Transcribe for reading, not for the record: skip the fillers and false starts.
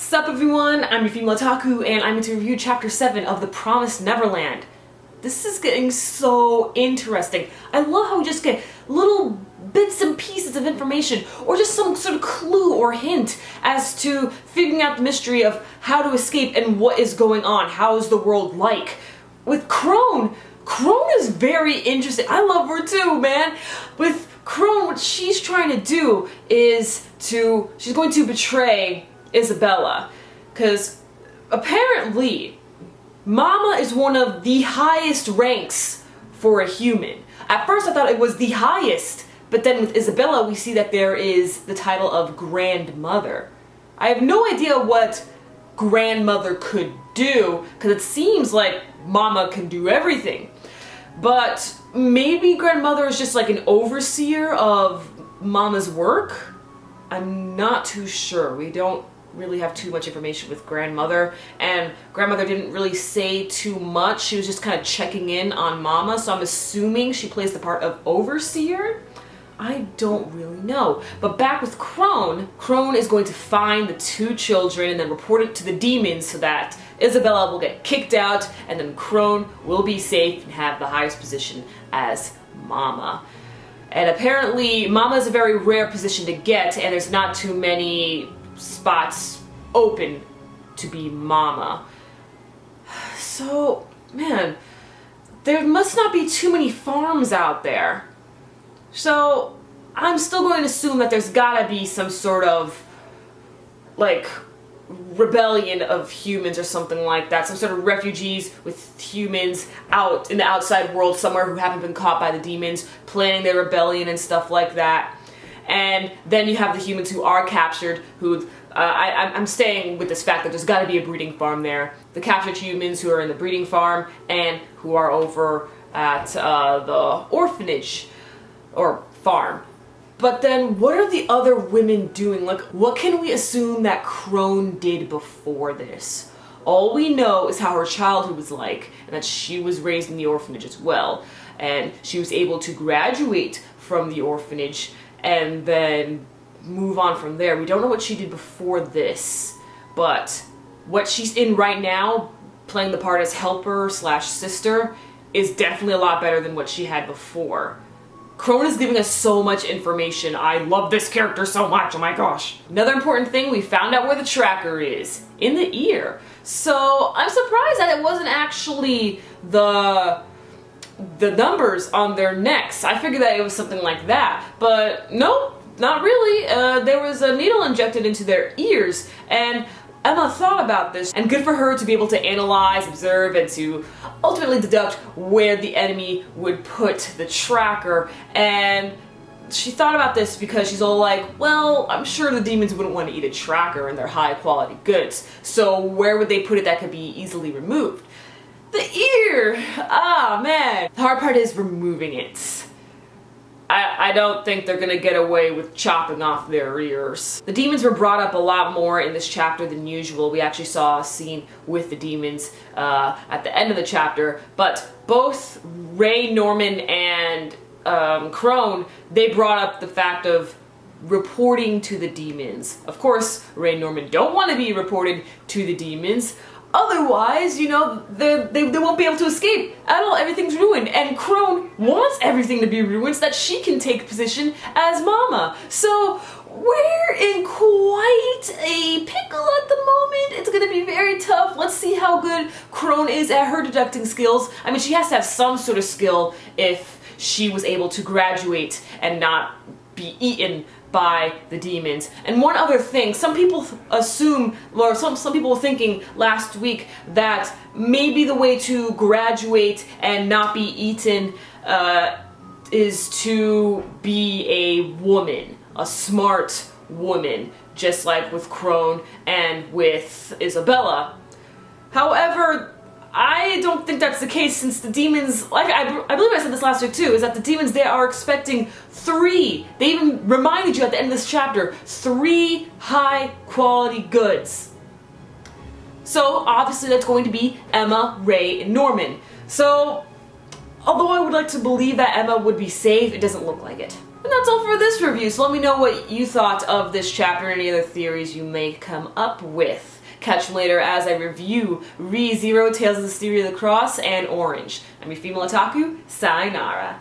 Sup everyone, I'm your female otaku and I'm going to review chapter 7 of The Promised Neverland. This is getting so interesting. I love how we just get little bits and pieces of information or just some sort of clue or hint as to figuring out the mystery of how to escape and what is going on. How is the world like? With Crone is very interesting. I love her too, man. With Crone, what she's trying to do is she's going to betray Isabella, because apparently Mama is one of the highest ranks for a human. At first I thought it was the highest, but then with Isabella we see that there is the title of Grandmother. I have no idea what Grandmother could do, because it seems like Mama can do everything. But maybe Grandmother is just like an overseer of Mama's work? I'm not too sure. We don't really have too much information with Grandmother, and Grandmother didn't really say too much. She was just kind of checking in on Mama, so I'm assuming she plays the part of overseer. I don't really know. But back with Crone is going to find the two children and then report it to the demons so that Isabella will get kicked out and then Crone will be safe and have the highest position as Mama. And apparently Mama is a very rare position to get, and there's not too many spots open to be Mama. So, man, there must not be too many farms out there. So, I'm still going to assume that there's gotta be some sort of, like, rebellion of humans or something like that. Some sort of refugees with humans out in the outside world somewhere who haven't been caught by the demons, planning their rebellion and stuff like that. And then you have the humans who are captured, who, I'm staying with this fact that there's gotta be a breeding farm there. The captured humans who are in the breeding farm and who are over at the orphanage or farm. But then what are the other women doing? Like, what can we assume that Crone did before this? All we know is how her childhood was like, and that she was raised in the orphanage as well. And she was able to graduate from the orphanage and then move on from there. We don't know what she did before this, but what she's in right now, playing the part as helper/sister, is definitely a lot better than what she had before. Crone is giving us so much information. I love this character so much, oh my gosh. Another important thing, we found out where the tracker is. In the ear. So I'm surprised that it wasn't actually the numbers on their necks. I figured that it was something like that, but nope, not really. There was a needle injected into their ears, and Emma thought about this, and good for her to be able to analyze, observe, and to ultimately deduct where the enemy would put the tracker. And she thought about this because she's all like, well, I'm sure the demons wouldn't want to eat a tracker in their high quality goods, so where would they put it that could be easily removed? The ear! Ah, man. The hard part is removing it. I don't think they're gonna get away with chopping off their ears. The demons were brought up a lot more in this chapter than usual. We actually saw a scene with the demons at the end of the chapter, but both Ray Norman and Crone, they brought up the fact of reporting to the demons. Of course, Ray Norman don't want to be reported to the demons. Otherwise, you know, they won't be able to escape at all. Everything's ruined. And Crone wants everything to be ruined so that she can take position as Mama. So we're in quite a pickle at the moment. It's gonna be very tough. Let's see how good Crone is at her deducting skills. I mean, she has to have some sort of skill if she was able to graduate and not be eaten by the demons. And one other thing, some people assume, or some people were thinking last week that maybe the way to graduate and not be eaten is to be a woman, a smart woman, just like with Crone and with Isabella. However, I don't think that's the case, since the demons, like I believe I said this last week too, is that the demons, they are expecting 3, they even reminded you at the end of this chapter, 3 high quality goods. So obviously that's going to be Emma, Ray, and Norman. So although I would like to believe that Emma would be safe, it doesn't look like it. And that's all for this review, so let me know what you thought of this chapter and any other theories you may come up with. Catch me later as I review Re:Zero, Tales of the Mystery of the Cross, and Orange. I'm your female otaku, sayonara.